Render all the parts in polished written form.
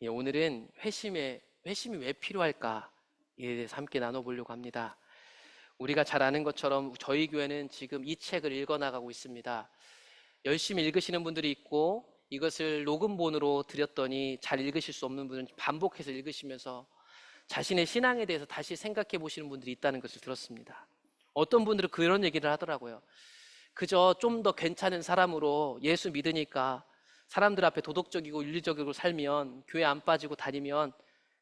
오늘은 회심이 왜 필요할까에 대해서 함께 나눠보려고 합니다. 우리가 잘 아는 것처럼 저희 교회는 지금 이 책을 읽어나가고 있습니다. 열심히 읽으시는 분들이 있고, 이것을 녹음본으로 드렸더니 잘 읽으실 수 없는 분은 반복해서 읽으시면서 자신의 신앙에 대해서 다시 생각해 보시는 분들이 있다는 것을 들었습니다. 어떤 분들은 그런 얘기를 하더라고요. 그저 좀 더 괜찮은 사람으로 예수 믿으니까 사람들 앞에 도덕적이고 윤리적으로 살면, 교회 안 빠지고 다니면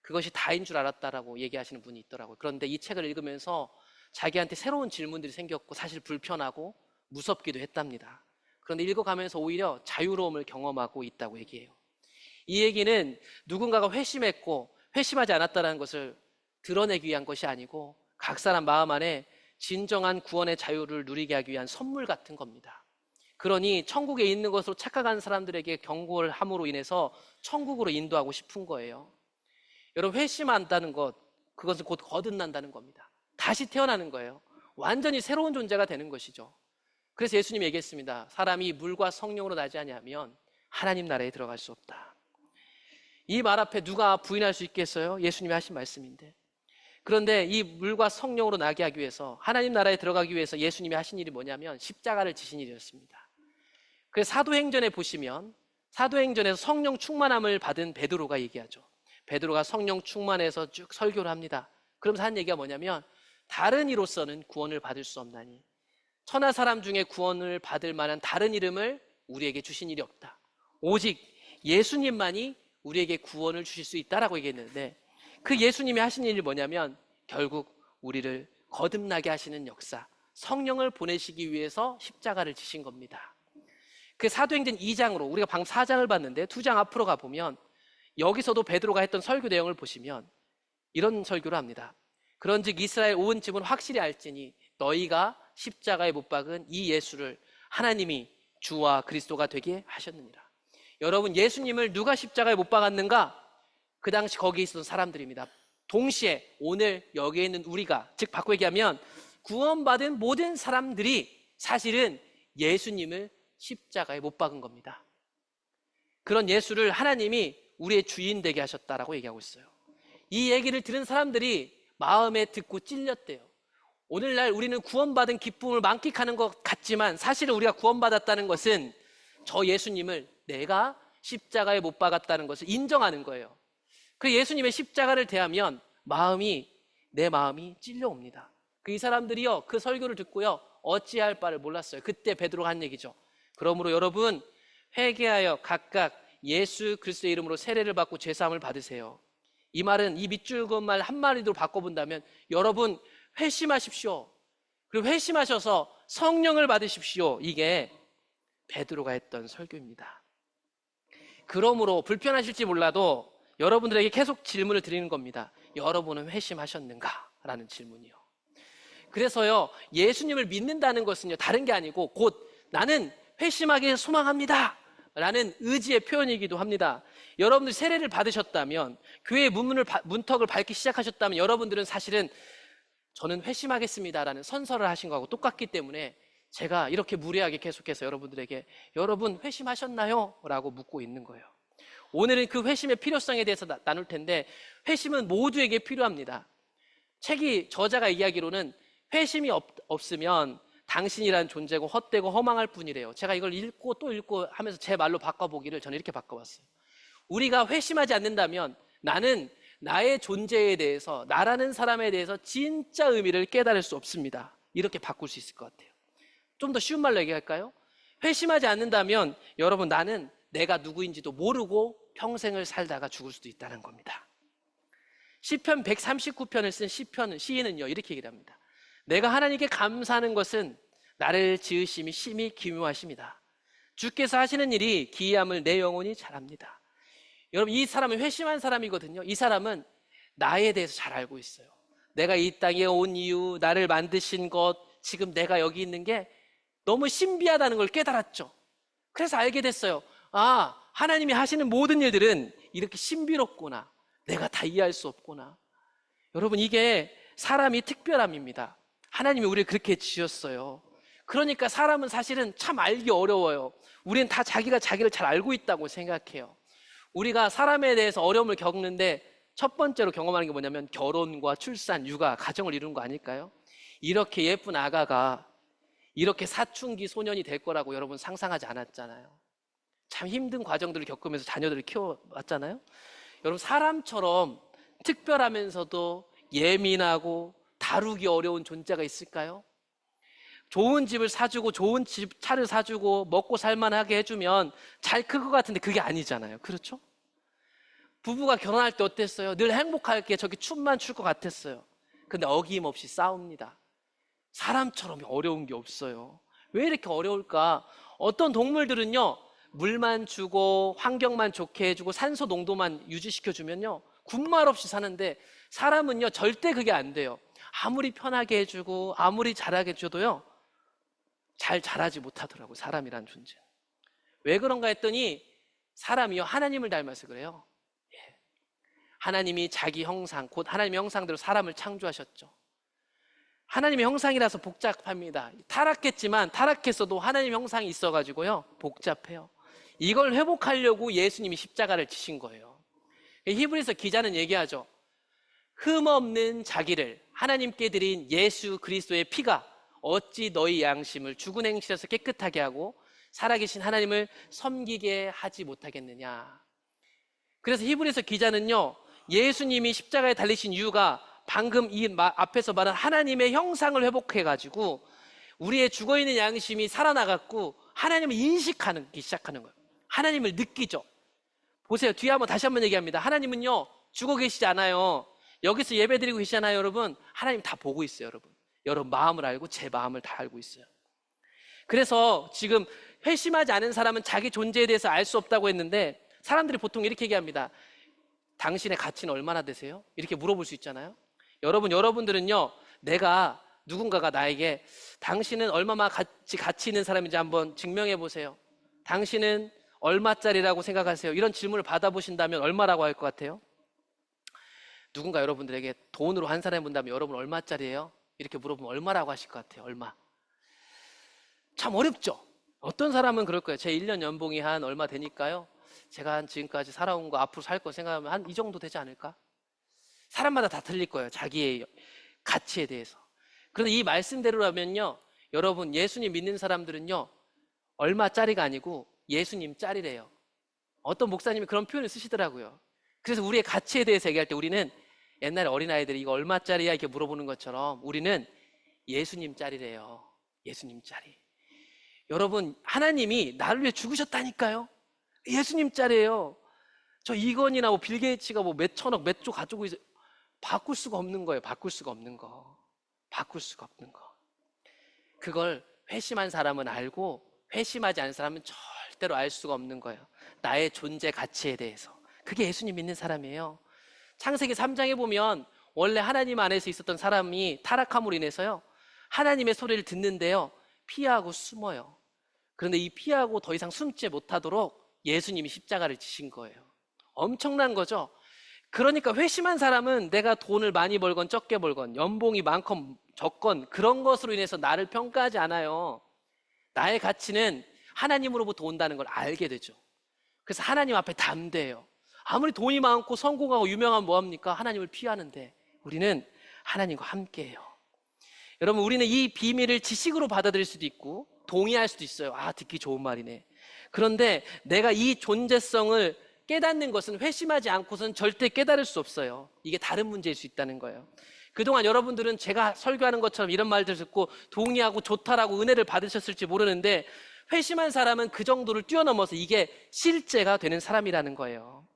그것이 다인 줄 알았다라고 얘기하시는 분이 있더라고요. 그런데 이 책을 읽으면서 자기한테 새로운 질문들이 생겼고, 사실 불편하고 무섭기도 했답니다. 그런데 읽어가면서 오히려 자유로움을 경험하고 있다고 얘기해요. 이 얘기는 누군가가 회심했고 회심하지 않았다는 것을 드러내기 위한 것이 아니고, 각 사람 마음 안에 진정한 구원의 자유를 누리게 하기 위한 선물 같은 겁니다. 그러니 천국에 있는 것으로 착각하는 사람들에게 경고를 함으로 인해서 천국으로 인도하고 싶은 거예요. 여러분, 회심한다는 것, 그것은 곧 거듭난다는 겁니다. 다시 태어나는 거예요. 완전히 새로운 존재가 되는 것이죠. 그래서 예수님이 얘기했습니다. 사람이 물과 성령으로 나지 아니하면 하나님 나라에 들어갈 수 없다. 이 말 앞에 누가 부인할 수 있겠어요? 예수님이 하신 말씀인데. 그런데 이 물과 성령으로 나게 하기 위해서, 하나님 나라에 들어가기 위해서 예수님이 하신 일이 뭐냐면 십자가를 지신 일이었습니다. 그래서 사도행전에 보시면, 사도행전에서 성령 충만함을 받은 베드로가 얘기하죠. 베드로가 성령 충만해서 쭉 설교를 합니다. 그러면서 한 얘기가 뭐냐면, 다른 이로서는 구원을 받을 수 없나니 천하 사람 중에 구원을 받을 만한 다른 이름을 우리에게 주신 일이 없다. 오직 예수님만이 우리에게 구원을 주실 수 있다라고 얘기했는데, 그 예수님이 하신 일이 뭐냐면 결국 우리를 거듭나게 하시는 역사, 성령을 보내시기 위해서 십자가를 지신 겁니다. 그 사도행전 2장으로, 우리가 방금 4장을 봤는데 2장 앞으로 가보면 여기서도 베드로가 했던 설교 내용을 보시면 이런 설교를 합니다. 그런즉 이스라엘 온 집은 확실히 알지니 너희가 십자가에 못 박은 이 예수를 하나님이 주와 그리스도가 되게 하셨느니라. 여러분, 예수님을 누가 십자가에 못 박았는가? 그 당시 거기에 있었던 사람들입니다. 동시에 오늘 여기에 있는 우리가, 즉 바꿔 얘기하면 구원받은 모든 사람들이 사실은 예수님을 십자가에 못 박은 겁니다. 그런 예수를 하나님이 우리의 주인 되게 하셨다라고 얘기하고 있어요. 이 얘기를 들은 사람들이 마음에 듣고 찔렸대요. 오늘날 우리는 구원받은 기쁨을 만끽하는 것 같지만, 사실은 우리가 구원받았다는 것은 저 예수님을 내가 십자가에 못 박았다는 것을 인정하는 거예요. 그 예수님의 십자가를 대하면 내 마음이 찔려옵니다. 이 사람들이요, 그 설교를 듣고요, 어찌할 바를 몰랐어요. 그때 베드로가 한 얘기죠. 그러므로 여러분, 회개하여 각각 예수 그리스도의 이름으로 세례를 받고 죄사함을 받으세요. 이 말은, 이 밑줄 그은 말 한마디로 바꿔본다면, 여러분 회심하십시오. 그리고 회심하셔서 성령을 받으십시오. 이게 베드로가 했던 설교입니다. 그러므로 불편하실지 몰라도 여러분들에게 계속 질문을 드리는 겁니다. 여러분은 회심하셨는가? 라는 질문이요. 그래서요, 예수님을 믿는다는 것은요, 다른 게 아니고 곧 나는 회심하길 소망합니다 라는 의지의 표현이기도 합니다. 여러분들이 세례를 받으셨다면, 교회의 문턱을 밟기 시작하셨다면, 여러분들은 사실은 저는 회심하겠습니다 라는 선서를 하신 거하고 똑같기 때문에 제가 이렇게 무례하게 계속해서 여러분들에게 여러분 회심하셨나요? 라고 묻고 있는 거예요. 오늘은 그 회심의 필요성에 대해서 나눌 텐데, 회심은 모두에게 필요합니다. 책이 저자가 이야기로는 회심이 없으면 당신이라는 존재고 헛되고 허망할 뿐이래요. 제가 이걸 읽고 또 읽고 하면서 제 말로 바꿔보기를 저는 이렇게 바꿔봤어요. 우리가 회심하지 않는다면 나는 나의 존재에 대해서, 나라는 사람에 대해서 진짜 의미를 깨달을 수 없습니다. 이렇게 바꿀 수 있을 것 같아요. 좀 더 쉬운 말로 얘기할까요? 회심하지 않는다면 여러분, 나는 내가 누구인지도 모르고 평생을 살다가 죽을 수도 있다는 겁니다. 시편 139편을 쓴 시인은요, 이렇게 얘기를 합니다. 내가 하나님께 감사하는 것은 나를 지으심이 심히 기묘하십니다. 주께서 하시는 일이 기이함을 내 영혼이 잘 압니다. 여러분, 이 사람은 회심한 사람이거든요. 이 사람은 나에 대해서 잘 알고 있어요. 내가 이 땅에 온 이유, 나를 만드신 것, 지금 내가 여기 있는 게 너무 신비하다는 걸 깨달았죠. 그래서 알게 됐어요. 아, 하나님이 하시는 모든 일들은 이렇게 신비롭구나. 내가 다 이해할 수 없구나. 여러분, 이게 사람이 특별함입니다. 하나님이 우리를 그렇게 지었어요. 그러니까 사람은 사실은 참 알기 어려워요. 우리는 다 자기가 자기를 잘 알고 있다고 생각해요. 우리가 사람에 대해서 어려움을 겪는데 첫 번째로 경험하는 게 뭐냐면 결혼과 출산, 육아, 가정을 이루는 거 아닐까요? 이렇게 예쁜 아가가 이렇게 사춘기 소년이 될 거라고 여러분 상상하지 않았잖아요. 참 힘든 과정들을 겪으면서 자녀들을 키워왔잖아요. 여러분, 사람처럼 특별하면서도 예민하고 다루기 어려운 존재가 있을까요? 좋은 집을 사주고 좋은 차를 사주고 먹고 살만하게 해주면 잘 클 것 같은데 그게 아니잖아요. 그렇죠? 부부가 결혼할 때 어땠어요? 늘 행복하게 저기 춤만 출 것 같았어요. 근데 어김없이 싸웁니다. 사람처럼 어려운 게 없어요. 왜 이렇게 어려울까? 어떤 동물들은요, 물만 주고 환경만 좋게 해주고 산소 농도만 유지시켜주면요 군말 없이 사는데, 사람은요 절대 그게 안 돼요. 아무리 편하게 해주고 아무리 잘하게 해줘도요 잘 자라지 못하더라고요, 사람이란 존재. 왜 그런가 했더니 사람이요 하나님을 닮아서 그래요. 하나님이 자기 형상, 곧 하나님의 형상대로 사람을 창조하셨죠. 하나님의 형상이라서 복잡합니다. 타락했지만 타락했어도 하나님의 형상이 있어가지고요 복잡해요. 이걸 회복하려고 예수님이 십자가를 지신 거예요. 히브리서 기자는 얘기하죠. 흠없는 자기를 하나님께 드린 예수 그리스도의 피가 어찌 너희 양심을 죽은 행실에서 깨끗하게 하고 살아계신 하나님을 섬기게 하지 못하겠느냐. 그래서 히브리서 기자는요, 예수님이 십자가에 달리신 이유가 방금 이 앞에서 말한 하나님의 형상을 회복해가지고 우리의 죽어있는 양심이 살아나갔고 하나님을 인식하기 시작하는 거예요. 하나님을 느끼죠. 보세요. 뒤에 다시 한번 얘기합니다. 하나님은요 죽어 계시지 않아요. 여기서 예배드리고 계시잖아요. 여러분, 하나님 다 보고 있어요. 여러분 마음을 알고 제 마음을 다 알고 있어요. 그래서 지금 회심하지 않은 사람은 자기 존재에 대해서 알 수 없다고 했는데, 사람들이 보통 이렇게 얘기합니다. 당신의 가치는 얼마나 되세요? 이렇게 물어볼 수 있잖아요. 여러분들은요, 누군가가 나에게 당신은 얼마나 가치 있는 사람인지 한번 증명해 보세요. 당신은 얼마짜리라고 생각하세요? 이런 질문을 받아보신다면 얼마라고 할 것 같아요? 누군가 여러분들에게 돈으로 한 사람이 본다면 여러분 얼마짜리예요? 이렇게 물어보면 얼마라고 하실 것 같아요? 얼마? 참 어렵죠? 어떤 사람은 그럴 거예요. 제 1년 연봉이 한 얼마 되니까요, 제가 지금까지 살아온 거 앞으로 살 거 생각하면 한 이 정도 되지 않을까? 사람마다 다 틀릴 거예요, 자기의 가치에 대해서. 그런데 이 말씀대로라면요, 여러분 예수님 믿는 사람들은요 얼마짜리가 아니고 예수님 짜리래요. 어떤 목사님이 그런 표현을 쓰시더라고요. 그래서 우리의 가치에 대해서 얘기할 때 우리는 옛날에 어린아이들이 이거 얼마짜리야 이렇게 물어보는 것처럼 우리는 예수님 짜리래요. 예수님 짜리. 여러분, 하나님이 나를 위해 죽으셨다니까요. 예수님 짜리예요. 저 이건이나 빌 게이츠가 몇 천억 몇 조 가지고 있어요. 바꿀 수가 없는 거예요. 바꿀 수가 없는 거. 그걸 회심한 사람은 알고 회심하지 않은 사람은 절대로 알 수가 없는 거예요. 나의 존재 가치에 대해서. 그게 예수님 믿는 사람이에요. 창세기 3장에 보면 원래 하나님 안에서 있었던 사람이 타락함으로 인해서요 하나님의 소리를 듣는데요 피하고 숨어요. 그런데 이 피하고 더 이상 숨지 못하도록 예수님이 십자가를 지신 거예요. 엄청난 거죠. 그러니까 회심한 사람은 내가 돈을 많이 벌건 적게 벌건 연봉이 많건 적건 그런 것으로 인해서 나를 평가하지 않아요. 나의 가치는 하나님으로부터 온다는 걸 알게 되죠. 그래서 하나님 앞에 담대해요. 아무리 돈이 많고 성공하고 유명하면 뭐합니까? 하나님을 피하는데 우리는 하나님과 함께해요. 여러분, 우리는 이 비밀을 지식으로 받아들일 수도 있고 동의할 수도 있어요. 아, 듣기 좋은 말이네. 그런데 내가 이 존재성을 깨닫는 것은 회심하지 않고서는 절대 깨달을 수 없어요. 이게 다른 문제일 수 있다는 거예요. 그동안 여러분들은 제가 설교하는 것처럼 이런 말들 듣고 동의하고 좋다라고 은혜를 받으셨을지 모르는데, 회심한 사람은 그 정도를 뛰어넘어서 이게 실제가 되는 사람이라는 거예요.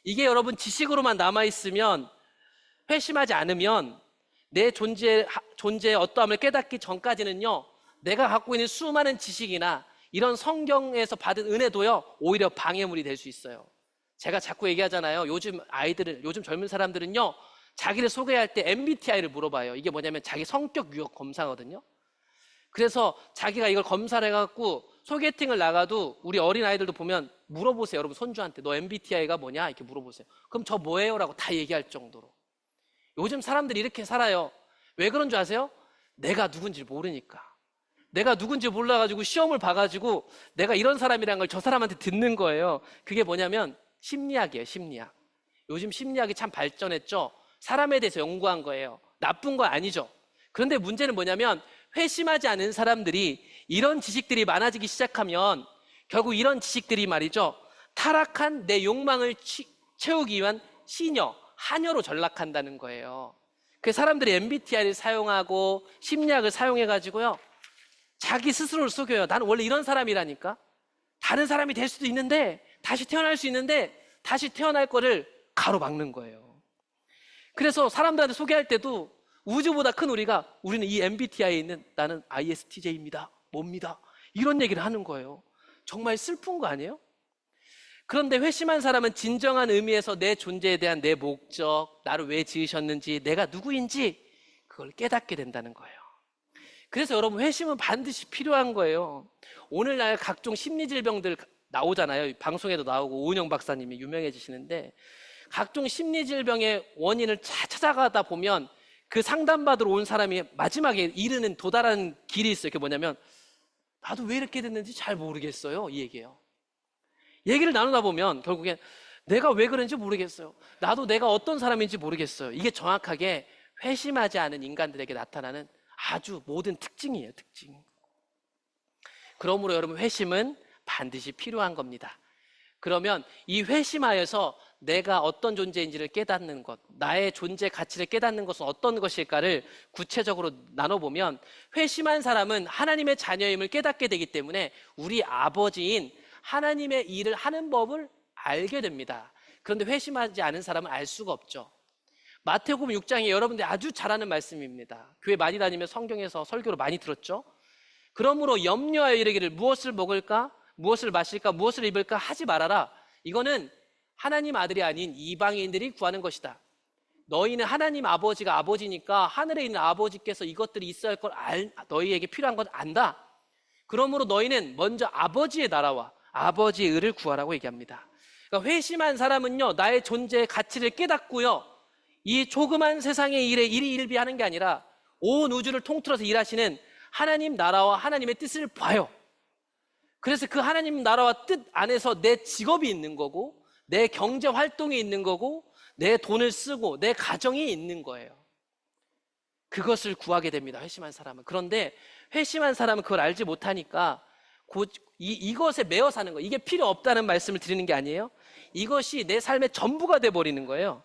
이게 여러분 지식으로만 남아있으면, 회심하지 않으면 내 존재의 어떠함을 깨닫기 전까지는요 내가 갖고 있는 수많은 지식이나 이런 성경에서 받은 은혜도요 오히려 방해물이 될 수 있어요. 제가 자꾸 얘기하잖아요. 요즘 젊은 사람들은요 자기를 소개할 때 MBTI를 물어봐요. 이게 뭐냐면 자기 성격 유형 검사거든요. 그래서 자기가 이걸 검사를 해갖고 소개팅을 나가도 우리 어린아이들도 보면 물어보세요. 여러분 손주한테 너 MBTI가 뭐냐 이렇게 물어보세요. 그럼 저 뭐예요? 라고 다 얘기할 정도로. 요즘 사람들이 이렇게 살아요. 왜 그런 줄 아세요? 내가 누군지 모르니까. 내가 누군지 몰라가지고 시험을 봐가지고 내가 이런 사람이란 걸 저 사람한테 듣는 거예요. 그게 뭐냐면 심리학이에요, 심리학. 요즘 심리학이 참 발전했죠. 사람에 대해서 연구한 거예요. 나쁜 거 아니죠. 그런데 문제는 뭐냐면 회심하지 않은 사람들이 이런 지식들이 많아지기 시작하면 결국 이런 지식들이 말이죠. 타락한 내 욕망을 채우기 위한 시녀, 하녀로 전락한다는 거예요. 그 사람들이 MBTI를 사용하고 심리학을 사용해가지고요. 자기 스스로를 속여요. 나는 원래 이런 사람이라니까. 다른 사람이 될 수도 있는데, 다시 태어날 수 있는데, 다시 태어날 거를 가로막는 거예요. 그래서 사람들한테 소개할 때도 우주보다 큰 우리는 이 MBTI에 있는 나는 ISTJ입니다. 뭡니다. 이런 얘기를 하는 거예요. 정말 슬픈 거 아니에요? 그런데 회심한 사람은 진정한 의미에서 내 존재에 대한 내 목적, 나를 왜 지으셨는지, 내가 누구인지 그걸 깨닫게 된다는 거예요. 그래서 여러분 회심은 반드시 필요한 거예요. 오늘날 각종 심리질병들 나오잖아요. 방송에도 나오고 오은영 박사님이 유명해지시는데 각종 심리질병의 원인을 찾아가다 보면 그 상담받으러 온 사람이 마지막에 이르는 도달하는 길이 있어요. 그게 뭐냐면 나도 왜 이렇게 됐는지 잘 모르겠어요. 이 얘기예요. 얘기를 나누다 보면 결국엔 내가 왜 그런지 모르겠어요. 나도 내가 어떤 사람인지 모르겠어요. 이게 정확하게 회심하지 않은 인간들에게 나타나는 아주 모든 특징이에요. 특징. 그러므로 여러분 회심은 반드시 필요한 겁니다. 그러면 이 회심하여서 내가 어떤 존재인지를 깨닫는 것, 나의 존재 가치를 깨닫는 것은 어떤 것일까를 구체적으로 나눠보면 회심한 사람은 하나님의 자녀임을 깨닫게 되기 때문에 우리 아버지인 하나님의 일을 하는 법을 알게 됩니다. 그런데 회심하지 않은 사람은 알 수가 없죠. 마태복음 6장에 여러분들이 아주 잘 아는 말씀입니다. 교회 많이 다니면 성경에서 설교로 많이 들었죠. 그러므로 염려하여 이르기를 무엇을 먹을까? 무엇을 마실까? 무엇을 입을까? 하지 말아라. 이거는 하나님 아들이 아닌 이방인들이 구하는 것이다. 너희는 하나님 아버지가 아버지니까 하늘에 있는 아버지께서 이것들이 있어야 할 걸 너희에게 필요한 건 안다. 그러므로 너희는 먼저 아버지의 나라와 아버지의 의를 구하라고 얘기합니다. 그러니까 회심한 사람은요, 나의 존재의 가치를 깨닫고요, 이 조그만 세상의 일에 일희일비하는 게 아니라 온 우주를 통틀어서 일하시는 하나님 나라와 하나님의 뜻을 봐요. 그래서 그 하나님 나라와 뜻 안에서 내 직업이 있는 거고, 내 경제 활동이 있는 거고, 내 돈을 쓰고 내 가정이 있는 거예요. 그것을 구하게 됩니다. 회심한 사람은. 그런데 회심한 사람은 그걸 알지 못하니까 이것에 매여 사는 거예요. 이게 필요 없다는 말씀을 드리는 게 아니에요. 이것이 내 삶의 전부가 돼버리는 거예요.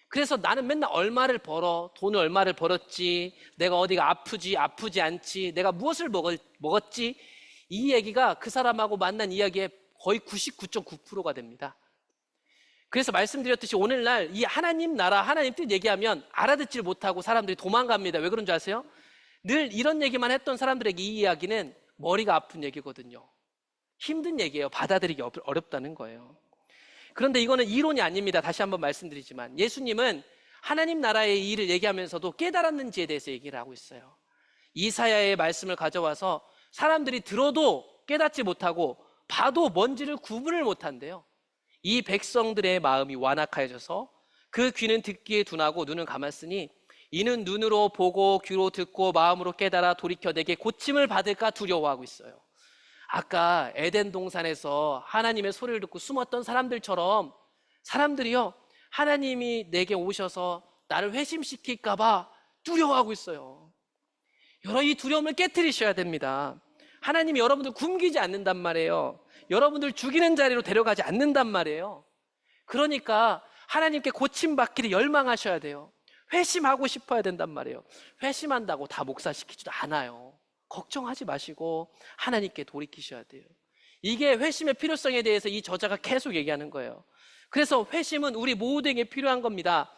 그래서 나는 맨날 얼마를 벌어, 돈을 얼마를 벌었지, 내가 어디가 아프지 않지, 내가 무엇을 먹었지, 이 얘기가 그 사람하고 만난 이야기의 거의 99.9%가 됩니다. 그래서 말씀드렸듯이 오늘날 이 하나님 나라, 하나님 뜻 얘기하면 알아듣질 못하고 사람들이 도망갑니다. 왜 그런 줄 아세요? 늘 이런 얘기만 했던 사람들에게 이 이야기는 머리가 아픈 얘기거든요. 힘든 얘기예요. 받아들이기 어렵다는 거예요. 그런데 이거는 이론이 아닙니다. 다시 한번 말씀드리지만 예수님은 하나님 나라의 일을 얘기하면서도 깨달았는지에 대해서 얘기를 하고 있어요. 이사야의 말씀을 가져와서 사람들이 들어도 깨닫지 못하고 봐도 뭔지를 구분을 못한대요. 이 백성들의 마음이 완악하여져서 그 귀는 듣기에 둔하고 눈은 감았으니 이는 눈으로 보고 귀로 듣고 마음으로 깨달아 돌이켜 내게 고침을 받을까 두려워하고 있어요. 아까 에덴 동산에서 하나님의 소리를 듣고 숨었던 사람들처럼 사람들이요, 하나님이 내게 오셔서 나를 회심시킬까 봐 두려워하고 있어요. 이 두려움을 깨트리셔야 됩니다. 하나님이 여러분들 굶기지 않는단 말이에요. 여러분들 죽이는 자리로 데려가지 않는단 말이에요. 그러니까 하나님께 고침받기를 열망하셔야 돼요. 회심하고 싶어야 된단 말이에요. 회심한다고 다 목사시키지도 않아요. 걱정하지 마시고 하나님께 돌이키셔야 돼요. 이게 회심의 필요성에 대해서 이 저자가 계속 얘기하는 거예요. 그래서 회심은 우리 모두에게 필요한 겁니다.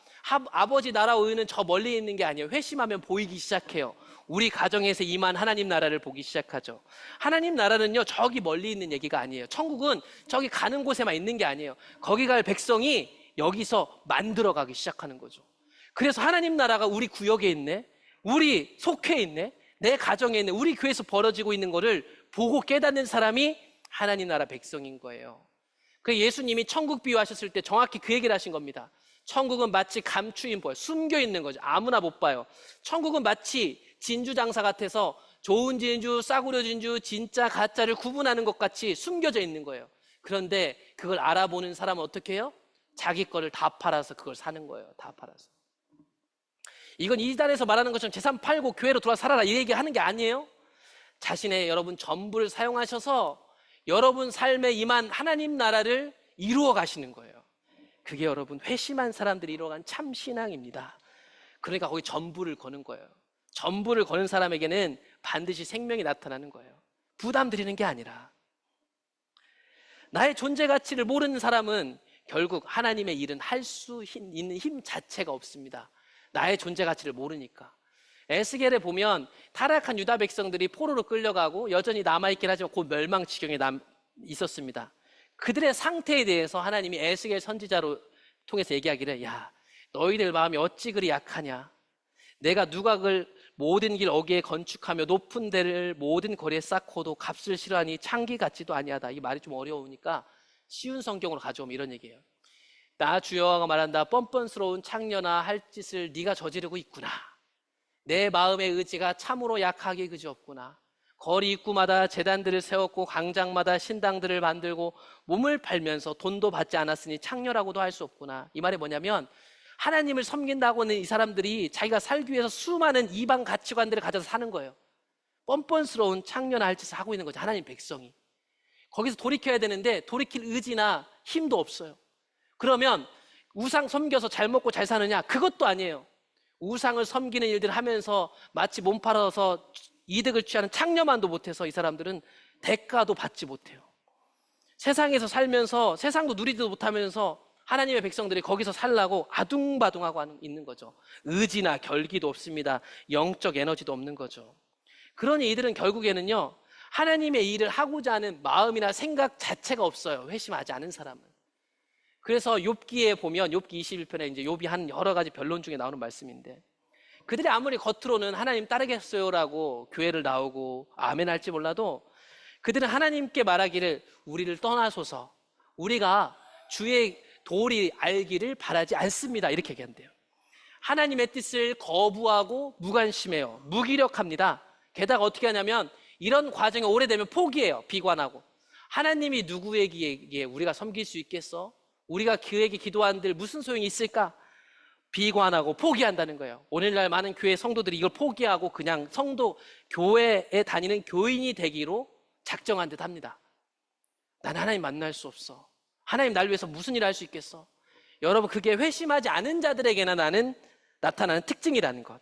아버지 나라와 의는 저 멀리 있는 게 아니에요. 회심하면 보이기 시작해요. 우리 가정에서 임한 하나님 나라를 보기 시작하죠. 하나님 나라는요, 저기 멀리 있는 얘기가 아니에요. 천국은 저기 가는 곳에만 있는 게 아니에요. 거기 갈 백성이 여기서 만들어가기 시작하는 거죠. 그래서 하나님 나라가 우리 구역에 있네, 우리 속회에 있네, 내 가정에 있네, 우리 교회에서 벌어지고 있는 거를 보고 깨닫는 사람이 하나님 나라 백성인 거예요. 그 예수님이 천국 비유하셨을 때 정확히 그 얘기를 하신 겁니다. 천국은 마치 감추인 벌, 숨겨 있는 거죠. 아무나 못 봐요. 천국은 마치 진주 장사 같아서 좋은 진주, 싸구려 진주, 진짜 가짜를 구분하는 것 같이 숨겨져 있는 거예요. 그런데 그걸 알아보는 사람은 어떻게 해요? 자기 거를 다 팔아서 그걸 사는 거예요. 다 팔아서. 이건 이단에서 말하는 것처럼 재산 팔고 교회로 들어와 살아라 이 얘기 하는 게 아니에요. 자신의 여러분 전부를 사용하셔서 여러분 삶에 임한 하나님 나라를 이루어 가시는 거예요. 그게 여러분 회심한 사람들이 이루어간 참 신앙입니다. 그러니까 거기 전부를 거는 거예요. 전부를 거는 사람에게는 반드시 생명이 나타나는 거예요. 부담 드리는 게 아니라. 나의 존재 가치를 모르는 사람은 결국 하나님의 일은 할 수 있는 힘 자체가 없습니다. 나의 존재 가치를 모르니까. 에스겔에 보면 타락한 유다 백성들이 포로로 끌려가고 여전히 남아있긴 하지만 곧 멸망 지경에 있었습니다. 그들의 상태에 대해서 하나님이 에스겔 선지자로 통해서 얘기하기를, 야, 너희들 마음이 어찌 그리 약하냐. 내가 누각을 모든 길 어귀에 건축하며 높은 데를 모든 거리에 쌓고도 값을 싫어하니 창기 같지도 아니하다. 이 말이 좀 어려우니까 쉬운 성경으로 가져오면 이런 얘기예요. 나 주여가 말한다. 뻔뻔스러운 창녀나 할 짓을 네가 저지르고 있구나. 내 마음의 의지가 참으로 약하게 그지없구나. 거리 입구마다 제단들을 세웠고 광장마다 신당들을 만들고 몸을 팔면서 돈도 받지 않았으니 창녀라고도 할 수 없구나. 이 말이 뭐냐면 하나님을 섬긴다고 하는 이 사람들이 자기가 살기 위해서 수많은 이방 가치관들을 가져서 사는 거예요. 뻔뻔스러운 창녀나 할 짓을 하고 있는 거죠. 하나님 백성이. 거기서 돌이켜야 되는데 돌이킬 의지나 힘도 없어요. 그러면 우상 섬겨서 잘 먹고 잘 사느냐? 그것도 아니에요. 우상을 섬기는 일들을 하면서 마치 몸 팔아서 이득을 취하는 창녀만도 못해서 이 사람들은 대가도 받지 못해요. 세상에서 살면서 세상도 누리지도 못하면서 하나님의 백성들이 거기서 살라고 아둥바둥하고 있는 거죠. 의지나 결기도 없습니다. 영적 에너지도 없는 거죠. 그러니 이들은 결국에는요, 하나님의 일을 하고자 하는 마음이나 생각 자체가 없어요. 회심하지 않은 사람은. 그래서 욥기에 보면 욥기 21편에 이제 욥이 한 여러 가지 변론 중에 나오는 말씀인데, 그들이 아무리 겉으로는 하나님 따르겠어요라고 교회를 나오고 아멘 할지 몰라도 그들은 하나님께 말하기를 우리를 떠나소서, 우리가 주의 도리 알기를 바라지 않습니다, 이렇게 얘기한대요. 하나님의 뜻을 거부하고 무관심해요. 무기력합니다. 게다가 어떻게 하냐면 이런 과정이 오래되면 포기해요. 비관하고. 하나님이 누구에게 우리가 섬길 수 있겠어? 우리가 그에게 기도한들 무슨 소용이 있을까? 비관하고 포기한다는 거예요. 오늘날 많은 교회 성도들이 이걸 포기하고 그냥 교회에 다니는 교인이 되기로 작정한 듯 합니다. 난 하나님 만날 수 없어. 하나님 날 위해서 무슨 일을 할 수 있겠어? 여러분, 그게 회심하지 않은 자들에게나 나타나는 특징이라는 것.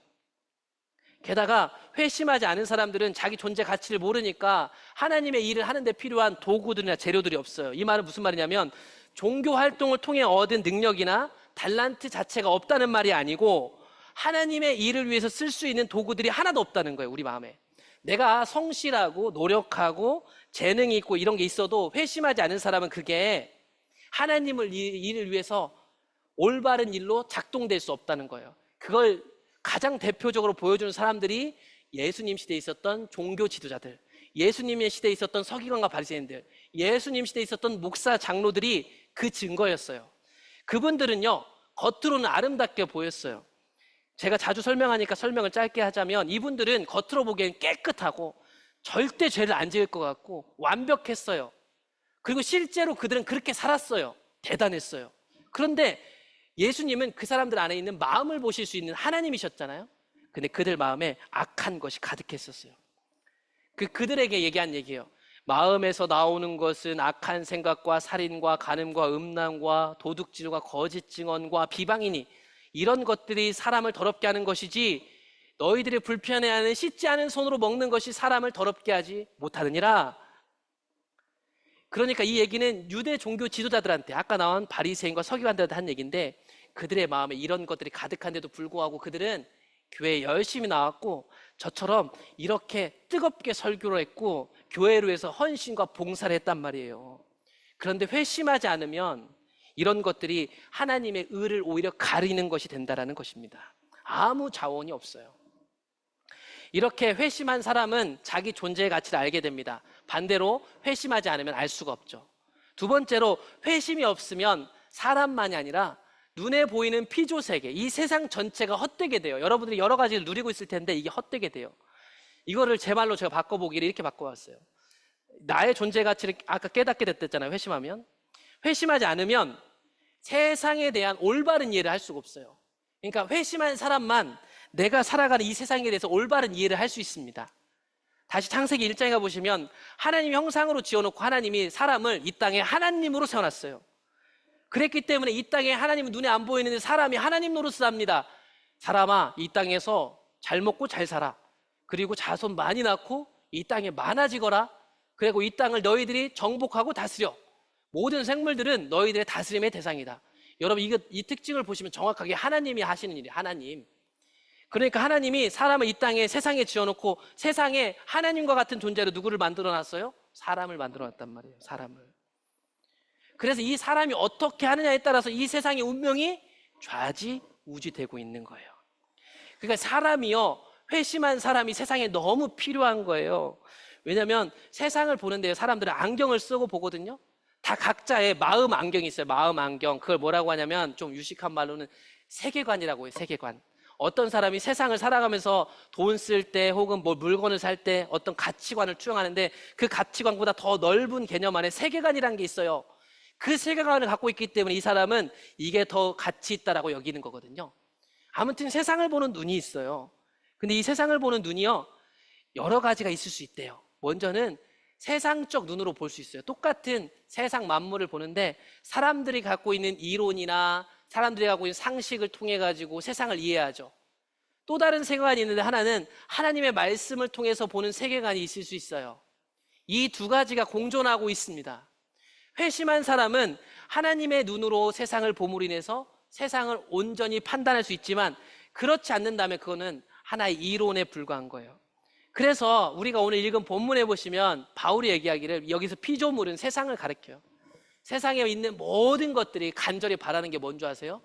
게다가 회심하지 않은 사람들은 자기 존재 가치를 모르니까 하나님의 일을 하는 데 필요한 도구들이나 재료들이 없어요. 이 말은 무슨 말이냐면 종교 활동을 통해 얻은 능력이나 달란트 자체가 없다는 말이 아니고 하나님의 일을 위해서 쓸 수 있는 도구들이 하나도 없다는 거예요. 우리 마음에. 내가 성실하고 노력하고 재능이 있고 이런 게 있어도 회심하지 않은 사람은 그게 하나님을 일을 위해서 올바른 일로 작동될 수 없다는 거예요. 그걸 가장 대표적으로 보여주는 사람들이 예수님 시대에 있었던 종교 지도자들, 예수님의 시대에 있었던 서기관과 바리새인들, 예수님 시대에 있었던 목사 장로들이 그 증거였어요. 그분들은요, 겉으로는 아름답게 보였어요. 제가 자주 설명하니까 설명을 짧게 하자면 이분들은 겉으로 보기엔 깨끗하고 절대 죄를 안 지을 것 같고 완벽했어요. 그리고 실제로 그들은 그렇게 살았어요. 대단했어요. 그런데 예수님은 그 사람들 안에 있는 마음을 보실 수 있는 하나님이셨잖아요. 근데 그들 마음에 악한 것이 가득했었어요. 그들에게 얘기한 얘기예요. 마음에서 나오는 것은 악한 생각과 살인과 간음과 음란과 도둑질과 거짓 증언과 비방이니 이런 것들이 사람을 더럽게 하는 것이지 너희들이 불편해하는 씻지 않은 손으로 먹는 것이 사람을 더럽게 하지 못하느니라. 그러니까 이 얘기는 유대 종교 지도자들한테, 아까 나온 바리새인과 서기관들한테 한 얘기인데, 그들의 마음에 이런 것들이 가득한데도 불구하고 그들은 교회에 열심히 나왔고 저처럼 이렇게 뜨겁게 설교를 했고 교회를 위해서 헌신과 봉사를 했단 말이에요. 그런데 회심하지 않으면 이런 것들이 하나님의 의를 오히려 가리는 것이 된다는 것입니다. 아무 자원이 없어요. 이렇게 회심한 사람은 자기 존재의 가치를 알게 됩니다. 반대로 회심하지 않으면 알 수가 없죠. 두 번째로, 회심이 없으면 사람만이 아니라 눈에 보이는 피조세계, 이 세상 전체가 헛되게 돼요. 여러분들이 여러 가지를 누리고 있을 텐데 이게 헛되게 돼요. 이거를 제 말로 제가 바꿔보기를 이렇게 바꿔봤어요. 나의 존재 가치를 아까 깨닫게 됐댔잖아요. 회심하면. 회심하지 않으면 세상에 대한 올바른 이해를 할 수가 없어요. 그러니까 회심한 사람만 내가 살아가는 이 세상에 대해서 올바른 이해를 할 수 있습니다. 다시 창세기 1장에 가보시면 하나님 형상으로 지어놓고 하나님이 사람을 이 땅에 하나님으로 세워놨어요. 그랬기 때문에 이 땅에 하나님은 눈에 안 보이는데 사람이 하나님 노릇을 합니다. 사람아, 이 땅에서 잘 먹고 잘 살아. 그리고 자손 많이 낳고 이 땅에 많아지거라. 그리고 이 땅을 너희들이 정복하고 다스려. 모든 생물들은 너희들의 다스림의 대상이다. 여러분, 이 특징을 보시면 정확하게 하나님이 하시는 일이에요. 하나님. 그러니까 하나님이 사람을 이 땅에 세상에 지어놓고 세상에 하나님과 같은 존재로 누구를 만들어놨어요? 사람을 만들어놨단 말이에요. 사람을. 그래서 이 사람이 어떻게 하느냐에 따라서 이 세상의 운명이 좌지우지되고 있는 거예요. 그러니까 사람이요, 회심한 사람이 세상에 너무 필요한 거예요. 왜냐하면 세상을 보는데 사람들은 안경을 쓰고 보거든요. 다 각자의 마음 안경이 있어요. 마음 안경. 그걸 뭐라고 하냐면 좀 유식한 말로는 세계관이라고 해요. 세계관. 어떤 사람이 세상을 살아가면서 돈 쓸 때 혹은 뭐 물건을 살 때 어떤 가치관을 투영하는데 그 가치관보다 더 넓은 개념 안에 세계관이라는 게 있어요. 그 세계관을 갖고 있기 때문에 이 사람은 이게 더 가치 있다라고 여기는 거거든요. 아무튼 세상을 보는 눈이 있어요. 근데 이 세상을 보는 눈이요, 여러 가지가 있을 수 있대요. 먼저는 세상적 눈으로 볼 수 있어요. 똑같은 세상 만물을 보는데 사람들이 갖고 있는 이론이나 사람들이 갖고 있는 상식을 통해 가지고 세상을 이해하죠. 또 다른 세계관이 있는데 하나는 하나님의 말씀을 통해서 보는 세계관이 있을 수 있어요. 이 두 가지가 공존하고 있습니다. 회심한 사람은 하나님의 눈으로 세상을 봄으로 인해서 세상을 온전히 판단할 수 있지만 그렇지 않는다면 그거는 하나의 이론에 불과한 거예요. 그래서 우리가 오늘 읽은 본문에 보시면 바울이 얘기하기를 여기서 피조물은 세상을 가리켜요. 세상에 있는 모든 것들이 간절히 바라는 게 뭔지 아세요?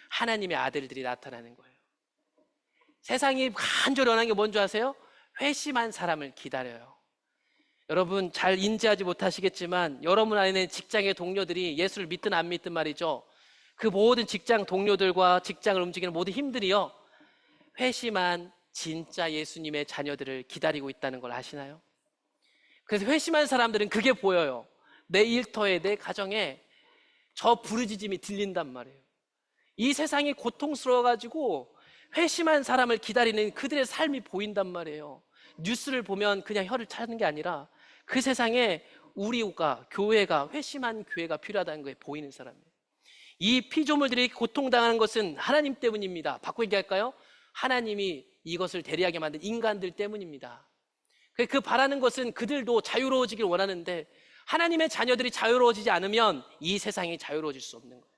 하나님의 아들들이 나타나는 거예요. 세상이 간절히 원하는 게 뭔지 아세요? 회심한 사람을 기다려요. 여러분 잘 인지하지 못하시겠지만 여러분 안에는 직장의 동료들이 예수를 믿든 안 믿든 말이죠. 그 모든 직장 동료들과 직장을 움직이는 모든 힘들이요, 회심한 진짜 예수님의 자녀들을 기다리고 있다는 걸 아시나요? 그래서 회심한 사람들은 그게 보여요. 내 일터에, 내 가정에 저 부르짖음이 들린단 말이에요. 이 세상이 고통스러워가지고 회심한 사람을 기다리는 그들의 삶이 보인단 말이에요. 뉴스를 보면 그냥 혀를 차는 게 아니라 그 세상에 우리가, 교회가, 회심한 교회가 필요하다는 거에 보이는 사람이에요. 이 피조물들이 고통당하는 것은 하나님 때문입니다. 바꿔 얘기할까요? 하나님이 이것을 대리하게 만든 인간들 때문입니다. 그 바라는 것은 그들도 자유로워지길 원하는데 하나님의 자녀들이 자유로워지지 않으면 이 세상이 자유로워질 수 없는 거예요.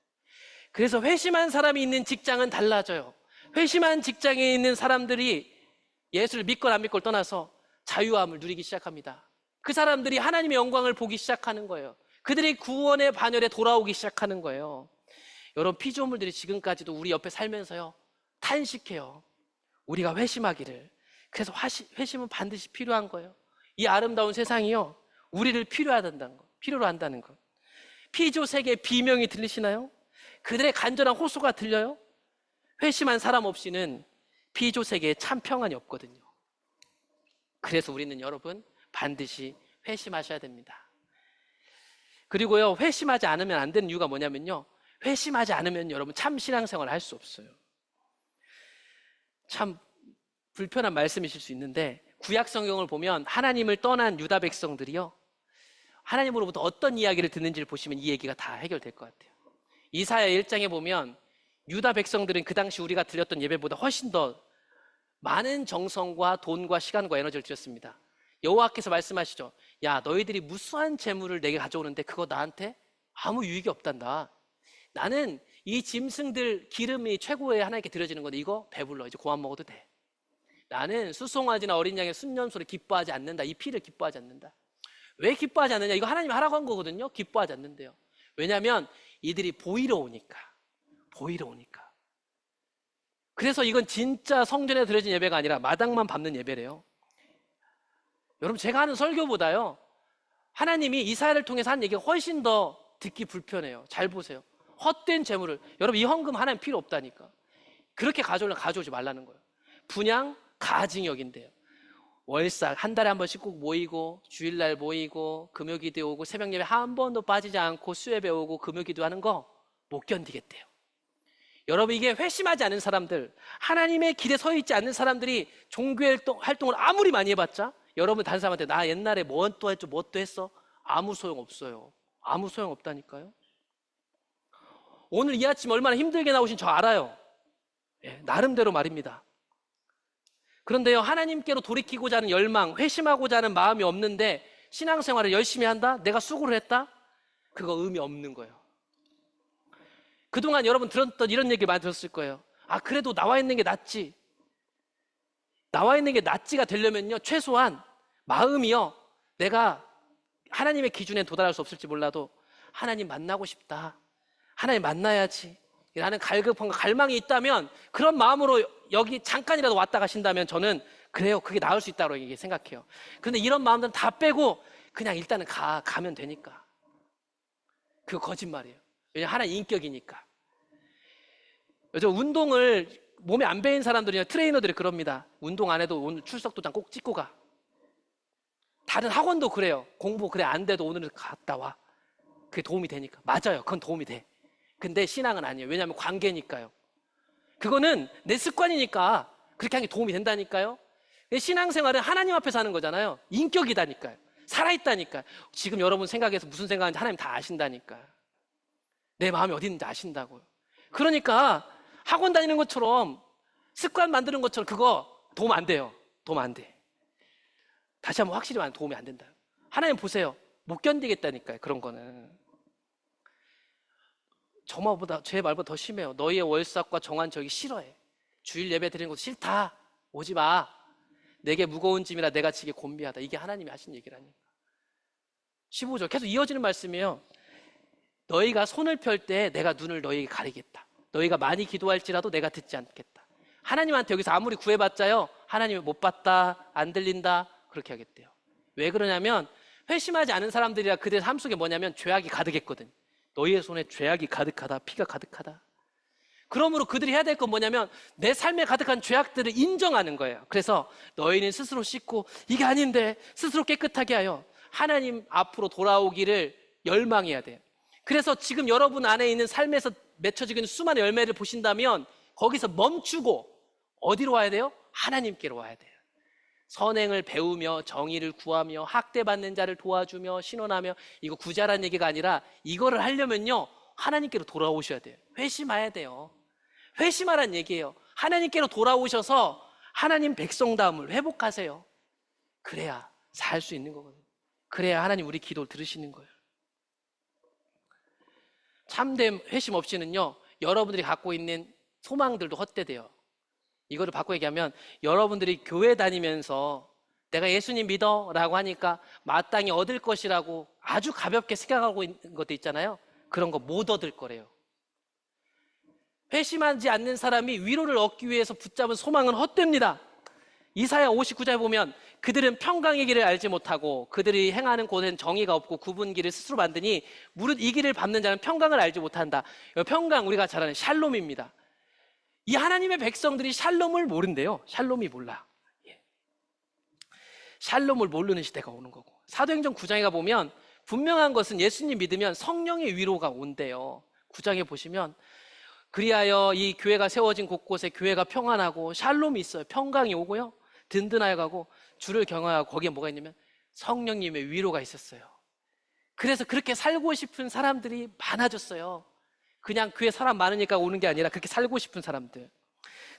그래서 회심한 사람이 있는 직장은 달라져요. 회심한 직장에 있는 사람들이 예수를 믿거나 안 믿고를 떠나서 자유함을 누리기 시작합니다. 그 사람들이 하나님의 영광을 보기 시작하는 거예요. 그들이 구원의 반열에 돌아오기 시작하는 거예요. 여러분, 피조물들이 지금까지도 우리 옆에 살면서요, 탄식해요. 우리가 회심하기를. 그래서 회심은 반드시 필요한 거예요. 이 아름다운 세상이요, 우리를 필요로 한다는 것. 피조 세계의 비명이 들리시나요? 그들의 간절한 호소가 들려요? 회심한 사람 없이는 피조 세계에 참 평안이 없거든요. 그래서 우리는 여러분 반드시 회심하셔야 됩니다. 그리고요, 회심하지 않으면 안 되는 이유가 뭐냐면요, 회심하지 않으면 여러분 참 신앙생활을 할 수 없어요. 참 불편한 말씀이실 수 있는데 구약 성경을 보면 하나님을 떠난 유다 백성들이요, 하나님으로부터 어떤 이야기를 듣는지를 보시면 이 얘기가 다 해결될 것 같아요. 이사야 1장에 보면 유다 백성들은 그 당시 우리가 드렸던 예배보다 훨씬 더 많은 정성과 돈과 시간과 에너지를 드렸습니다. 여호와께서 말씀하시죠. 야, 너희들이 무수한 재물을 내게 가져오는데 그거 나한테 아무 유익이 없단다. 나는 이 짐승들 기름이 최고의 하나님께 드려지는 건데 이거 배불러, 이제 그만 먹어도 돼. 나는 수송아지나 어린 양의 순년소를 기뻐하지 않는다. 이 피를 기뻐하지 않는다. 왜 기뻐하지 않느냐? 이거 하나님이 하라고 한 거거든요. 기뻐하지 않는데요. 왜냐하면 이들이 보이러 오니까. 그래서 이건 진짜 성전에 드려진 예배가 아니라 마당만 밟는 예배래요. 여러분, 제가 하는 설교보다요, 하나님이 이사야를 통해서 한 얘기가 훨씬 더 듣기 불편해요. 잘 보세요. 헛된 재물을, 여러분 이 헌금 하나님 필요 없다니까. 그렇게 가져오지 말라는 거예요. 분양 가증이 여긴데요. 월삭 한 달에 한 번씩 꼭 모이고 주일날 모이고 금요기도에 오고 새벽예배 한 번도 빠지지 않고 수예배 오고 금요기도 하는 거 못 견디겠대요. 여러분, 이게 회심하지 않은 사람들, 하나님의 길에 서 있지 않는 사람들이 종교 활동을 아무리 많이 해봤자, 여러분 다른 사람한테 나 옛날에 뭐 또 했죠, 뭐 또 했어? 아무 소용 없어요. 아무 소용 없다니까요. 오늘 이 아침 얼마나 힘들게 나오신 저 알아요. 예, 나름대로 말입니다. 그런데요, 하나님께로 돌이키고자 하는 열망, 회심하고자 하는 마음이 없는데 신앙생활을 열심히 한다? 내가 수고를 했다? 그거 의미 없는 거예요. 그동안 여러분 들었던 이런 얘기 많이 들었을 거예요. 아, 그래도 나와 있는 게 낫지. 나와 있는 게 낫지가 되려면요, 최소한 마음이요, 내가 하나님의 기준에 도달할 수 없을지 몰라도 하나님 만나고 싶다, 하나님 만나야지 라는 갈급함과 갈망이 있다면, 그런 마음으로 여기 잠깐이라도 왔다 가신다면 저는 그래요, 그게 나을 수 있다고 생각해요. 그런데 이런 마음들은 다 빼고 그냥 일단은 가면 되니까, 그거 거짓말이에요. 왜냐하면 하나님 인격이니까. 요즘 운동을 몸에 안 배인 사람들이나 트레이너들이 그럽니다. 운동 안 해도 오늘 출석 도장 꼭 찍고 가. 다른 학원도 그래요. 공부 그래 안 돼도 오늘은 갔다 와. 그게 도움이 되니까. 맞아요, 그건 도움이 돼. 근데 신앙은 아니에요. 왜냐하면 관계니까요. 그거는 내 습관이니까 그렇게 하는 게 도움이 된다니까요. 신앙생활은 하나님 앞에서 하는 거잖아요. 인격이다니까요. 살아있다니까요. 지금 여러분 생각해서 무슨 생각하는지 하나님 다 아신다니까요. 내 마음이 어디 있는지 아신다고요. 그러니까 학원 다니는 것처럼, 습관 만드는 것처럼 그거 도움 안 돼요. 도움 안 돼. 다시 한번 확실히 말하면 도움이 안 된다. 하나님 보세요. 못 견디겠다니까요. 그런 거는. 제 말보다 더 심해요. 너희의 월삭과 정한 저기 싫어해. 주일 예배 드리는 것도 싫다. 오지 마. 내게 무거운 짐이라 내가 지게 곤비하다. 이게 하나님이 하신 얘기라니까. 15절 계속 이어지는 말씀이에요. 너희가 손을 펼 때 내가 눈을 너희에게 가리겠다. 너희가 많이 기도할지라도 내가 듣지 않겠다. 하나님한테 여기서 아무리 구해봤자요, 하나님이 못 봤다, 안 들린다, 그렇게 하겠대요. 왜 그러냐면 회심하지 않은 사람들이라 그들의 삶 속에 뭐냐면 죄악이 가득했거든. 너희의 손에 죄악이 가득하다, 피가 가득하다. 그러므로 그들이 해야 될 건 뭐냐면 내 삶에 가득한 죄악들을 인정하는 거예요. 그래서 너희는 스스로 씻고 이게 아닌데 스스로 깨끗하게 하여 하나님 앞으로 돌아오기를 열망해야 돼요. 그래서 지금 여러분 안에 있는 삶에서 맺혀지고 있는 수많은 열매를 보신다면 거기서 멈추고 어디로 와야 돼요? 하나님께로 와야 돼요. 선행을 배우며 정의를 구하며 학대받는 자를 도와주며 신원하며, 이거 구자라는 얘기가 아니라 이거를 하려면요, 하나님께로 돌아오셔야 돼요. 회심해야 돼요. 회심하라는 얘기예요. 하나님께로 돌아오셔서 하나님 백성다움을 회복하세요. 그래야 살 수 있는 거거든요. 그래야 하나님 우리 기도를 들으시는 거예요. 참된 회심 없이는요, 여러분들이 갖고 있는 소망들도 헛되돼요. 이거를 바꿔 얘기하면, 여러분들이 교회 다니면서 내가 예수님 믿어 라고 하니까 마땅히 얻을 것이라고 아주 가볍게 생각하고 있는 것도 있잖아요. 그런 거 못 얻을 거래요. 회심하지 않는 사람이 위로를 얻기 위해서 붙잡은 소망은 헛됩니다. 이사야 59장에 보면 그들은 평강의 길을 알지 못하고 그들이 행하는 곳엔 정의가 없고 굽은 길을 스스로 만드니 무릇 이 길을 밟는 자는 평강을 알지 못한다. 평강, 우리가 잘 아는 샬롬입니다. 이 하나님의 백성들이 샬롬을 모른대요. 샬롬이 몰라. 샬롬을 모르는 시대가 오는 거고, 사도행전 9장에 가보면 분명한 것은 예수님 믿으면 성령의 위로가 온대요. 9장에 보시면 그리하여 이 교회가 세워진 곳곳에 교회가 평안하고 샬롬이 있어요. 평강이 오고요, 든든하여 가고 주를 경외하고, 거기에 뭐가 있냐면 성령님의 위로가 있었어요. 그래서 그렇게 살고 싶은 사람들이 많아졌어요. 그냥 교회 사람 많으니까 오는 게 아니라 그렇게 살고 싶은 사람들.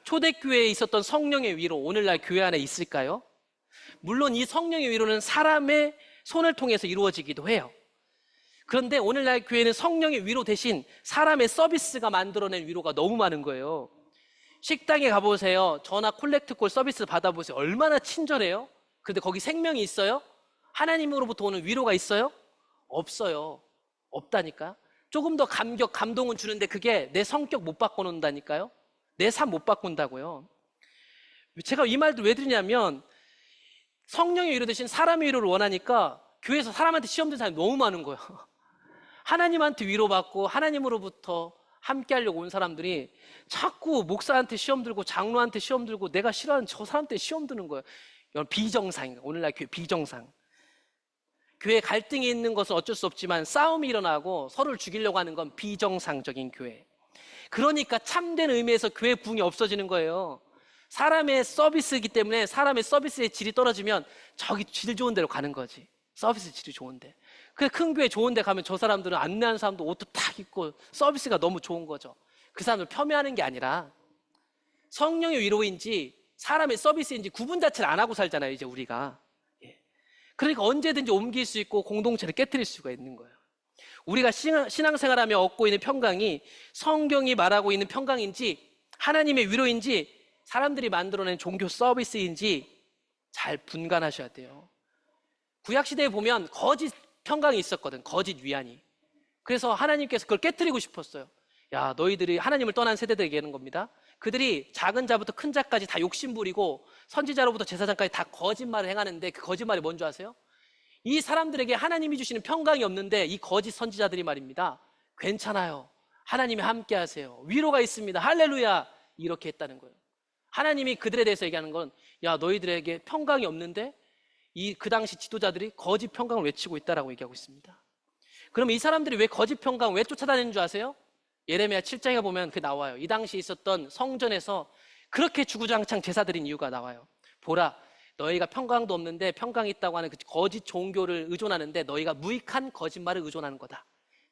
초대교회에 있었던 성령의 위로 오늘날 교회 안에 있을까요? 물론 이 성령의 위로는 사람의 손을 통해서 이루어지기도 해요. 그런데 오늘날 교회는 성령의 위로 대신 사람의 서비스가 만들어낸 위로가 너무 많은 거예요. 식당에 가보세요. 전화 콜렉트콜 서비스 받아보세요. 얼마나 친절해요? 근데 거기 생명이 있어요? 하나님으로부터 오는 위로가 있어요? 없어요. 없다니까. 조금 더 감동은 주는데 그게 내 성격 못 바꿔놓는다니까요. 내 삶 못 바꾼다고요. 제가 이 말도 왜 드리냐면, 성령의 위로 대신 사람의 위로를 원하니까 교회에서 사람한테 시험 든 사람이 너무 많은 거예요. 하나님한테 위로받고 하나님으로부터 함께 하려고 온 사람들이 자꾸 목사한테 시험 들고 장로한테 시험 들고 내가 싫어하는 저 사람한테 시험 드는 거예요. 여러분 비정상인 거예요. 오늘날 교회 비정상. 교회 갈등이 있는 것은 어쩔 수 없지만 싸움이 일어나고 서로를 죽이려고 하는 건 비정상적인 교회. 그러니까 참된 의미에서 교회 부흥이 없어지는 거예요. 사람의 서비스이기 때문에 사람의 서비스의 질이 떨어지면 저기 질 좋은 데로 가는 거지. 서비스 질이 좋은데. 그 큰 교회 좋은 데 가면 저 사람들은 안내하는 사람도 옷도 딱 입고 서비스가 너무 좋은 거죠. 그 사람들 폄훼하는 게 아니라 성령의 위로인지 사람의 서비스인지 구분 자체를 안 하고 살잖아요, 이제 우리가. 예. 그러니까 언제든지 옮길 수 있고 공동체를 깨트릴 수가 있는 거예요. 우리가 신앙생활하며 얻고 있는 평강이 성경이 말하고 있는 평강인지 하나님의 위로인지 사람들이 만들어낸 종교 서비스인지 잘 분간하셔야 돼요. 구약시대에 보면 거짓 평강이 있었거든. 거짓 위안이. 그래서 하나님께서 그걸 깨트리고 싶었어요. 야, 너희들이 하나님을 떠난 세대들에게 얘기하는 겁니다. 그들이 작은 자부터 큰 자까지 다 욕심부리고 선지자로부터 제사장까지 다 거짓말을 행하는데 그 거짓말이 뭔지 아세요? 이 사람들에게 하나님이 주시는 평강이 없는데 이 거짓 선지자들이 말입니다. 괜찮아요. 하나님이 함께 하세요. 위로가 있습니다. 할렐루야. 이렇게 했다는 거예요. 하나님이 그들에 대해서 얘기하는 건 야, 너희들에게 평강이 없는데 그 당시 지도자들이 거짓 평강을 외치고 있다라고 얘기하고 있습니다. 그럼 이 사람들이 왜 거짓 평강 왜 쫓아다니는 줄 아세요? 예레미야 7장에 보면 그 나와요. 이 당시 있었던 성전에서 그렇게 주구장창 제사 드린 이유가 나와요. 보라, 너희가 평강도 없는데 평강이 있다고 하는 그 거짓 종교를 의존하는데 너희가 무익한 거짓말을 의존하는 거다.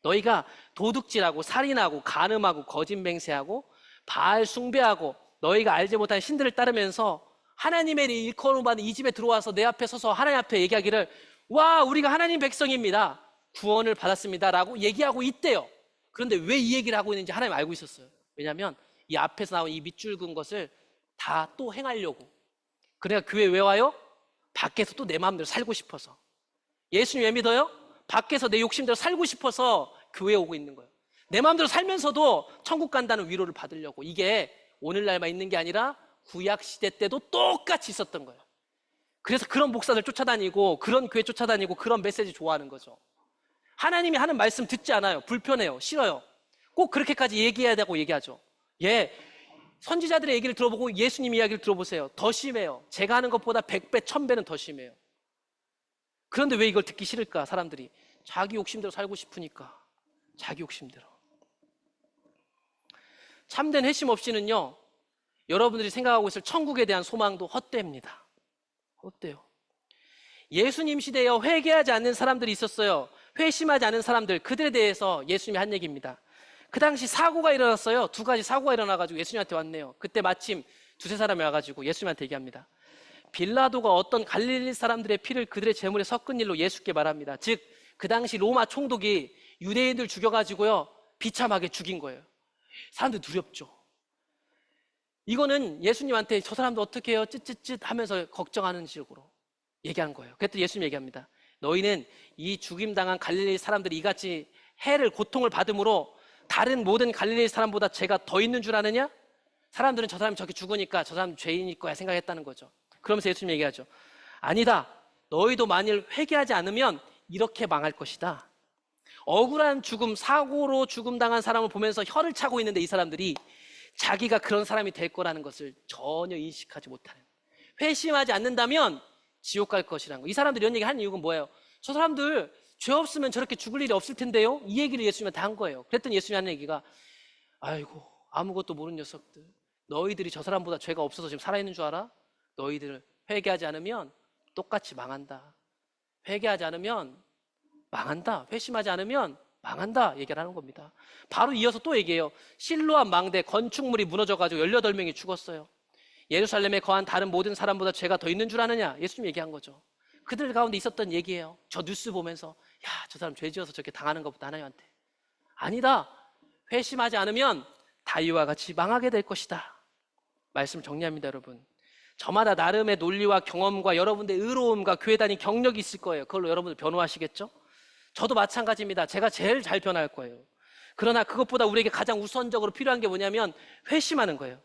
너희가 도둑질하고 살인하고 간음하고 거짓 맹세하고 바알 숭배하고 너희가 알지 못한 신들을 따르면서 하나님의 일컬음 받은 이 집에 들어와서 내 앞에 서서 하나님 앞에 얘기하기를 와, 우리가 하나님 백성입니다. 구원을 받았습니다. 라고 얘기하고 있대요. 그런데 왜 이 얘기를 하고 있는지 하나님 알고 있었어요. 왜냐하면 이 앞에서 나온 이 밑줄 긋은 것을 다 또 행하려고. 그러니까 교회 왜 와요? 밖에서 또 내 마음대로 살고 싶어서. 예수님 왜 믿어요? 밖에서 내 욕심대로 살고 싶어서 교회에 오고 있는 거예요. 내 마음대로 살면서도 천국 간다는 위로를 받으려고. 이게 오늘날만 있는 게 아니라 구약시대 때도 똑같이 있었던 거예요. 그래서 그런 목사들 쫓아다니고 그런 교회 쫓아다니고 그런 메시지 좋아하는 거죠. 하나님이 하는 말씀 듣지 않아요. 불편해요. 싫어요. 꼭 그렇게까지 얘기해야 되고 얘기하죠. 예, 선지자들의 얘기를 들어보고 예수님 이야기를 들어보세요. 더 심해요. 제가 하는 것보다 100배, 1000배는 더 심해요. 그런데 왜 이걸 듣기 싫을까? 사람들이 자기 욕심대로 살고 싶으니까. 자기 욕심대로. 참된 회심 없이는요, 여러분들이 생각하고 있을 천국에 대한 소망도 헛되입니다. 헛되요. 예수님 시대에 회개하지 않는 사람들이 있었어요. 회심하지 않은 사람들, 그들에 대해서 예수님이 한 얘기입니다. 그 당시 사고가 일어났어요. 2가지 사고가 일어나가지고 예수님한테 왔네요. 그때 마침 2-3 사람이 와가지고 예수님한테 얘기합니다. 빌라도가 어떤 갈릴리 사람들의 피를 그들의 제물에 섞은 일로 예수께 말합니다. 즉, 그 당시 로마 총독이 유대인들 죽여가지고요, 비참하게 죽인 거예요. 사람들 두렵죠. 이거는 예수님한테 저 사람도 어떻게 해요? 쯧쯧쯧 하면서 걱정하는 식으로 얘기한 거예요. 그랬더니 예수님 얘기합니다. 너희는 이 죽임당한 갈릴리 사람들이 이같이 해를 고통을 받음으로 다른 모든 갈릴리 사람보다 죄가 더 있는 줄 아느냐? 사람들은 저 사람이 저렇게 죽으니까 저 사람 죄인일 거야 생각했다는 거죠. 그러면서 예수님 얘기하죠. 아니다. 너희도 만일 회개하지 않으면 이렇게 망할 것이다. 억울한 죽음, 사고로 죽음당한 사람을 보면서 혀를 차고 있는데 이 사람들이 자기가 그런 사람이 될 거라는 것을 전혀 인식하지 못하는, 회심하지 않는다면 지옥 갈 것이라는 거. 이 사람들이 이런 얘기 하는 이유가 뭐예요? 저 사람들 죄 없으면 저렇게 죽을 일이 없을 텐데요? 이 얘기를 예수님한테 한 거예요. 그랬더니 예수님이 하는 얘기가 아이고 아무것도 모르는 녀석들, 너희들이 저 사람보다 죄가 없어서 지금 살아있는 줄 알아? 너희들 회개하지 않으면 똑같이 망한다. 회개하지 않으면 망한다. 회심하지 않으면 망한다 얘기를 하는 겁니다. 바로 이어서 또 얘기해요. 실로암 망대 건축물이 무너져가지고 18명이 죽었어요. 예루살렘에 거한 다른 모든 사람보다 죄가 더 있는 줄 아느냐? 예수님 얘기한 거죠. 그들 가운데 있었던 얘기예요. 저 뉴스 보면서 야, 저 사람 죄 지어서 저렇게 당하는 것보다 하나님한테. 아니다. 회심하지 않으면 다윗과 같이 망하게 될 것이다. 말씀 정리합니다, 여러분. 저마다 나름의 논리와 경험과 여러분들의 의로움과 교회 다닌 경력이 있을 거예요. 그걸로 여러분들 변호하시겠죠? 저도 마찬가지입니다. 제가 제일 잘 변할 거예요. 그러나 그것보다 우리에게 가장 우선적으로 필요한 게 뭐냐면 회심하는 거예요.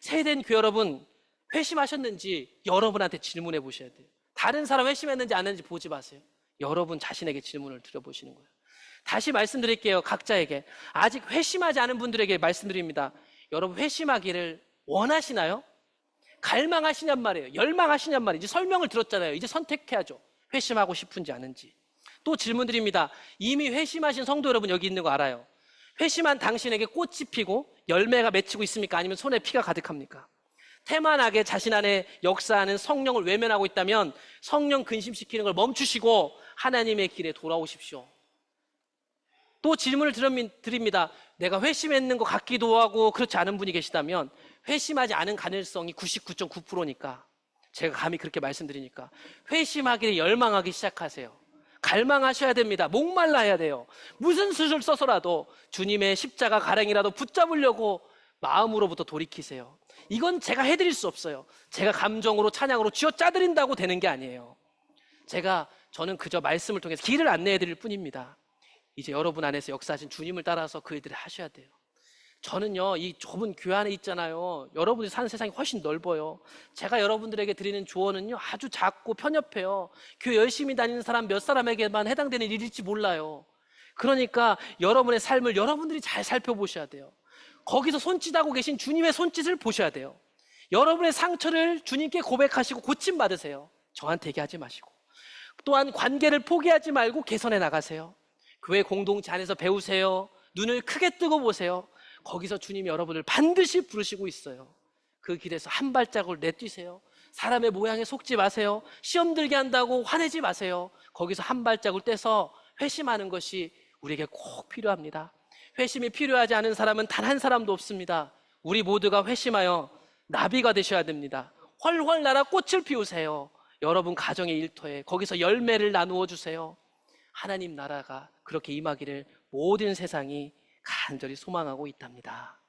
세대인 교회 여러분, 회심하셨는지 여러분한테 질문해 보셔야 돼요. 다른 사람 회심했는지 안 했는지 보지 마세요. 여러분 자신에게 질문을 드려보시는 거예요. 다시 말씀드릴게요. 각자에게. 아직 회심하지 않은 분들에게 말씀드립니다. 여러분 회심하기를 원하시나요? 갈망하시냔 말이에요. 열망하시냔 말이에요. 이제 설명을 들었잖아요. 이제 선택해야죠. 회심하고 싶은지 아닌지. 또 질문 드립니다. 이미 회심하신 성도 여러분 여기 있는 거 알아요. 회심한 당신에게 꽃이 피고 열매가 맺히고 있습니까? 아니면 손에 피가 가득합니까? 태만하게 자신 안에 역사하는 성령을 외면하고 있다면 성령 근심시키는 걸 멈추시고 하나님의 길에 돌아오십시오. 또 질문을 드립니다. 내가 회심했는 것 같기도 하고 그렇지 않은 분이 계시다면 회심하지 않은 가능성이 99.9%니까 제가 감히 그렇게 말씀드리니까 회심하기를 열망하기 시작하세요. 갈망하셔야 됩니다. 목말라야 돼요. 무슨 수를 써서라도 주님의 십자가 가랭이라도 붙잡으려고 마음으로부터 돌이키세요. 이건 제가 해드릴 수 없어요. 제가 감정으로 찬양으로 쥐어짜드린다고 되는 게 아니에요. 저는 그저 말씀을 통해서 길을 안내해드릴 뿐입니다. 이제 여러분 안에서 역사하신 주님을 따라서 그 일들을 하셔야 돼요. 저는요, 이 좁은 교회 안에 있잖아요. 여러분이 사는 세상이 훨씬 넓어요. 제가 여러분들에게 드리는 조언은요, 아주 작고 편협해요. 교회 열심히 다니는 사람 몇 사람에게만 해당되는 일일지 몰라요. 그러니까 여러분의 삶을 여러분들이 잘 살펴보셔야 돼요. 거기서 손짓하고 계신 주님의 손짓을 보셔야 돼요. 여러분의 상처를 주님께 고백하시고 고침받으세요. 저한테 얘기하지 마시고. 또한 관계를 포기하지 말고 개선해 나가세요. 교회 공동체 안에서 배우세요. 눈을 크게 뜨고 보세요. 거기서 주님이 여러분을 반드시 부르시고 있어요. 그 길에서 한 발자국을 내뛰세요. 사람의 모양에 속지 마세요. 시험 들게 한다고 화내지 마세요. 거기서 한 발자국을 떼서 회심하는 것이 우리에게 꼭 필요합니다. 회심이 필요하지 않은 사람은 단 한 사람도 없습니다. 우리 모두가 회심하여 나비가 되셔야 됩니다. 훨훨 날아 꽃을 피우세요. 여러분 가정의 일터에 거기서 열매를 나누어 주세요. 하나님 나라가 그렇게 임하기를 모든 세상이 간절히 소망하고 있답니다.